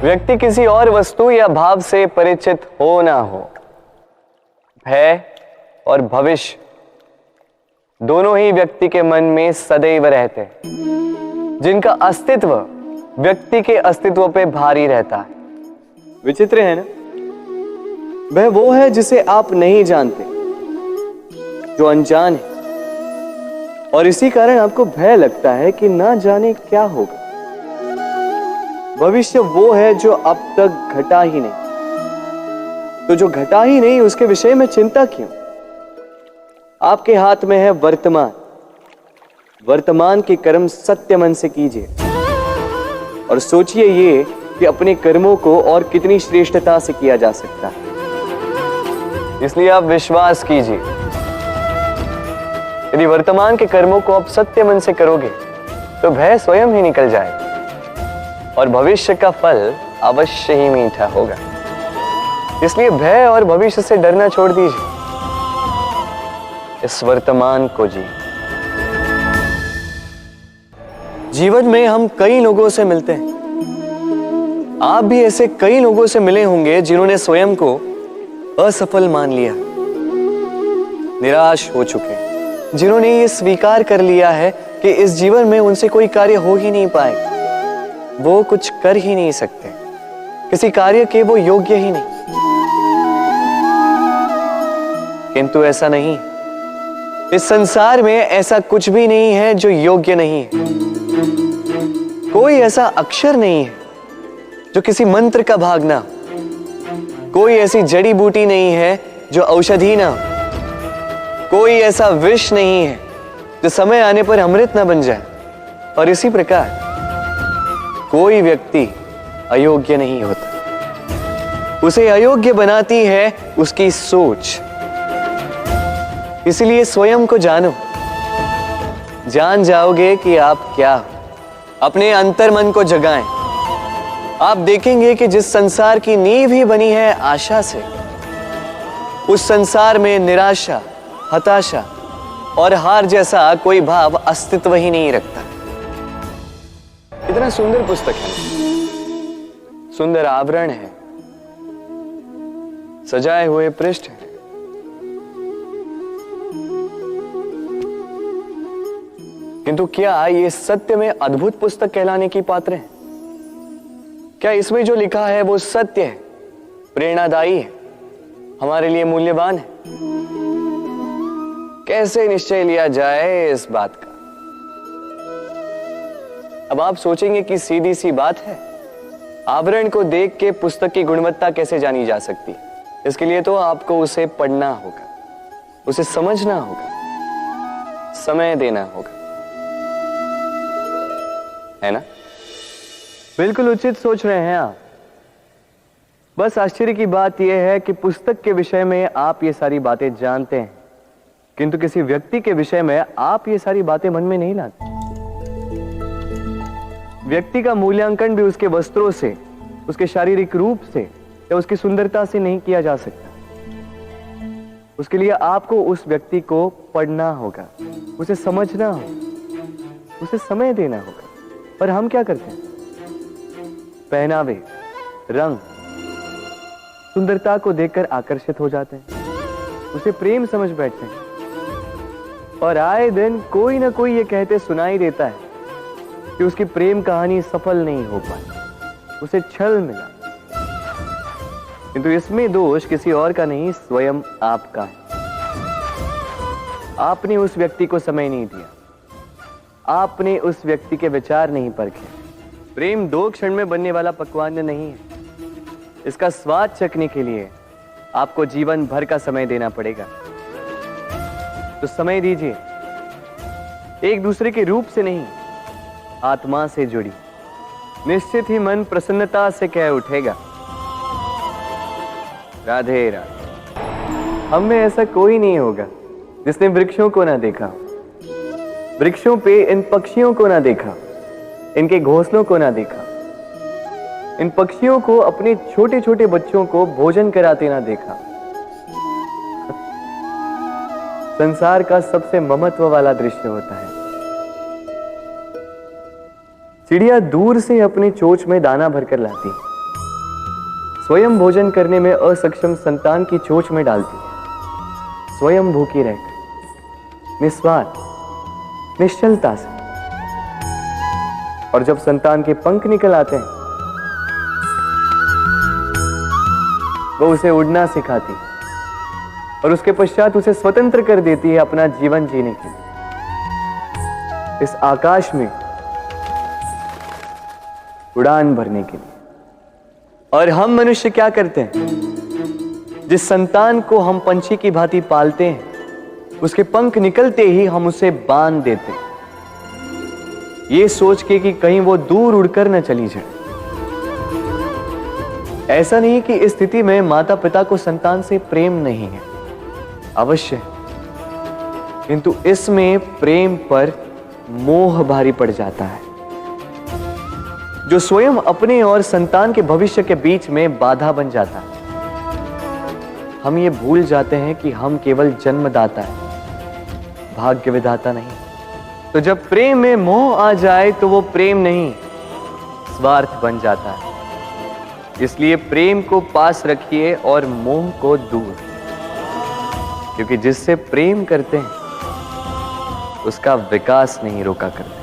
व्यक्ति किसी और वस्तु या भाव से परिचित हो ना हो, भय और भविष्य दोनों ही व्यक्ति के मन में सदैव रहते हैं, जिनका अस्तित्व व्यक्ति के अस्तित्व पे भारी रहता है। विचित्र है ना? वह वो है जिसे आप नहीं जानते, जो अनजान है, और इसी कारण आपको भय लगता है कि ना जाने क्या होगा। भविष्य वो है जो अब तक घटा ही नहीं, तो जो घटा ही नहीं उसके विषय में चिंता क्यों? आपके हाथ में है वर्तमान। वर्तमान के कर्म सत्य मन से कीजिए और सोचिए ये कि अपने कर्मों को और कितनी श्रेष्ठता से किया जा सकता है। इसलिए आप विश्वास कीजिए, यदि वर्तमान के कर्मों को आप सत्य मन से करोगे तो भय स्वयं ही निकल जाएगा और भविष्य का फल अवश्य ही मीठा होगा। इसलिए भय और भविष्य से डरना छोड़ दीजिए, इस वर्तमान को जी। जीवन में हम कई लोगों से मिलते हैं। आप भी ऐसे कई लोगों से मिले होंगे जिन्होंने स्वयं को असफल मान लिया, निराश हो चुके, जिन्होंने ये स्वीकार कर लिया है कि इस जीवन में उनसे कोई कार्य हो ही नहीं पाएगा, वो कुछ कर ही नहीं सकते, किसी कार्य के वो योग्य ही नहीं। किंतु ऐसा नहीं, इस संसार में ऐसा कुछ भी नहीं है जो योग्य नहीं है। कोई ऐसा अक्षर नहीं है जो किसी मंत्र का भाग ना, कोई ऐसी जड़ी बूटी नहीं है जो औषधि ना, कोई ऐसा विष नहीं है जो समय आने पर अमृत ना बन जाए। और इसी प्रकार कोई व्यक्ति अयोग्य नहीं होता, उसे अयोग्य बनाती है उसकी सोच। इसलिए स्वयं को जानो, जान जाओगे कि आप क्या हो। अपने अंतर मन को जगाएं। आप देखेंगे कि जिस संसार की नींव ही बनी है आशा से, उस संसार में निराशा, हताशा और हार जैसा कोई भाव अस्तित्व ही नहीं रखता। इतना सुंदर पुस्तक है, सुंदर आवरण है, सजाए हुए पृष्ठ है, किंतु क्या ये सत्य में अद्भुत पुस्तक कहलाने की पात्र है? क्या इसमें जो लिखा है वो सत्य है, प्रेरणादायी है, हमारे लिए मूल्यवान है? कैसे निश्चय लिया जाए इस बात का? अब आप सोचेंगे कि सीधी सी बात है, आवरण को देख के पुस्तक की गुणवत्ता कैसे जानी जा सकती है? इसके लिए तो आपको उसे पढ़ना होगा, उसे समझना होगा, समय देना होगा, है ना? बिल्कुल उचित सोच रहे हैं आप। बस आश्चर्य की बात यह है कि पुस्तक के विषय में आप ये सारी बातें जानते हैं, किंतु किसी व्यक्ति के विषय में आप ये सारी बातें मन में नहीं लाते। व्यक्ति का मूल्यांकन भी उसके वस्त्रों से, उसके शारीरिक रूप से या उसकी सुंदरता से नहीं किया जा सकता। उसके लिए आपको उस व्यक्ति को पढ़ना होगा, उसे समझना होगा, उसे समय देना होगा। पर हम क्या करते हैं? पहनावे, रंग, सुंदरता को देखकर आकर्षित हो जाते हैं, उसे प्रेम समझ बैठते हैं, और आए दिन कोई ना कोई ये कहते सुनाई देता है कि उसकी प्रेम कहानी सफल नहीं हो पाई, उसे छल मिला। किंतु इसमें दोष किसी और का नहीं, स्वयं आपका है। आपने उस व्यक्ति को समय नहीं दिया, आपने उस व्यक्ति के विचार नहीं परखे। प्रेम 2 क्षण में बनने वाला पकवान नहीं है, इसका स्वाद चखने के लिए आपको जीवन भर का समय देना पड़ेगा। तो समय दीजिए, एक दूसरे के रूप से नहीं, आत्मा से जुड़ी, निश्चित ही मन प्रसन्नता से कह उठेगा, राधे राधे। हम में ऐसा कोई नहीं होगा जिसने वृक्षों को ना देखा, वृक्षों पे इन पक्षियों को ना देखा, इनके घोंसलों को ना देखा, इन पक्षियों को अपने छोटे छोटे बच्चों को भोजन कराते ना देखा। संसार का सबसे ममत्व वाला दृश्य होता है। चिड़िया दूर से अपने चोंच में दाना भरकर लाती, स्वयं भोजन करने में असक्षम संतान की चोंच में डालती है, स्वयं भूखी रहकर निस्वार्थ निश्चलता से। और जब संतान के पंख निकल आते हैं, वो उसे उड़ना सिखाती और उसके पश्चात उसे स्वतंत्र कर देती है अपना जीवन जीने के लिए, इस आकाश में उड़ान भरने के लिए। और हम मनुष्य क्या करते हैं? जिस संतान को हम पंछी की भांति पालते हैं, उसके पंख निकलते ही हम उसे बांध देते हैं, ये सोच के कि कहीं वो दूर उड़कर न चली जाए। ऐसा नहीं कि इस स्थिति में माता पिता को संतान से प्रेम नहीं है, अवश्य, किंतु इसमें प्रेम पर मोह भारी पड़ जाता है, जो स्वयं अपने और संतान के भविष्य के बीच में बाधा बन जाता है। हम ये भूल जाते हैं कि हम केवल जन्मदाता हैं, भाग्य विधाता नहीं। तो जब प्रेम में मोह आ जाए तो वो प्रेम नहीं, स्वार्थ बन जाता है। इसलिए प्रेम को पास रखिए और मोह को दूर, क्योंकि जिससे प्रेम करते हैं उसका विकास नहीं रोका करते।